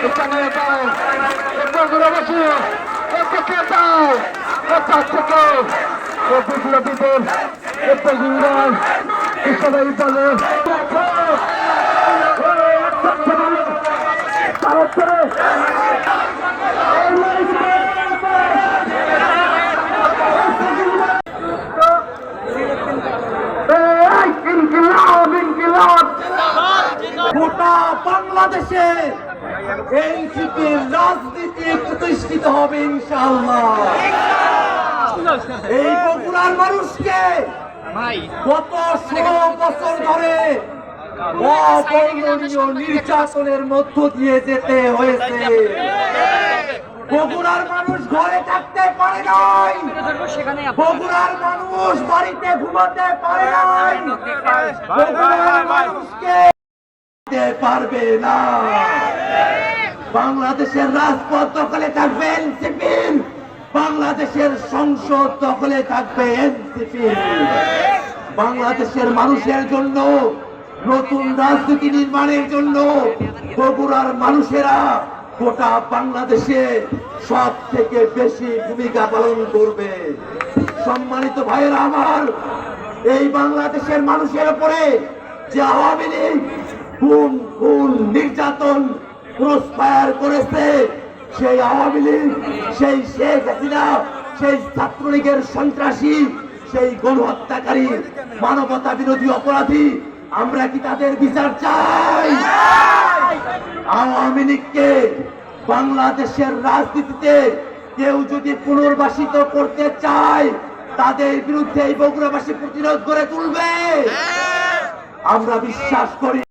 এখানে দাও বগুড়াবাসী থেকে দাও তার থেকে বিপ্লবীদের বগুড়ার সবাই বলে গোটা বাংলাদেশে এনসিপির রাজনীতি প্রতিষ্ঠিত হবে ইনশাআল্লাহ। এই বগুড়ার মানুষকে গত 16 বছর ধরে অবর্ণনীয় নির্যাতনের মধ্য দিয়ে যেতে হয়েছে। বগুড়ার মানুষ ঘরে থাকতে পারে নাই, বগুড়ার মানুষ বাড়িতে ঘুমাতে পারে নাই, বগুড়ার মানুষকে পারবে না। বাংলাদেশের রাজপথ দখলে থাকবে এনসিপি, বাংলাদেশের সংসদ দখলে থাকবে এনসিপি। বাংলাদেশের মানুষের জন্য নতুন রাজনীতি নির্মাণের জন্য বগুড়ার মানুষেরা গোটা বাংলাদেশে সব থেকে বেশি ভূমিকা পালন করবে। সম্মানিত ভাইয়েরা আমার, এই বাংলাদেশের মানুষের উপরে যে আওয়ামী লীগ খুন খুন নির্যাতন ক্রসফায়ার করেছে, সেই আওয়ামী লীগ, সেই শেখ হাসিনা, সেই ছাত্রলীগের সন্ত্রাসী, সেই গণহত্যাকারী, মানবতা বিরোধী অপরাধী, আমরা কি তাদের বিচার চাই? আওয়ামী লীগকে বাংলাদেশের রাজনীতিতে কেউ যদি পুনর্বাসিত করতে চায়, তাদের বিরুদ্ধে এই বগুড়াবাসী প্রতিরোধ গড়ে তুলবে। আমরা বিশ্বাস করি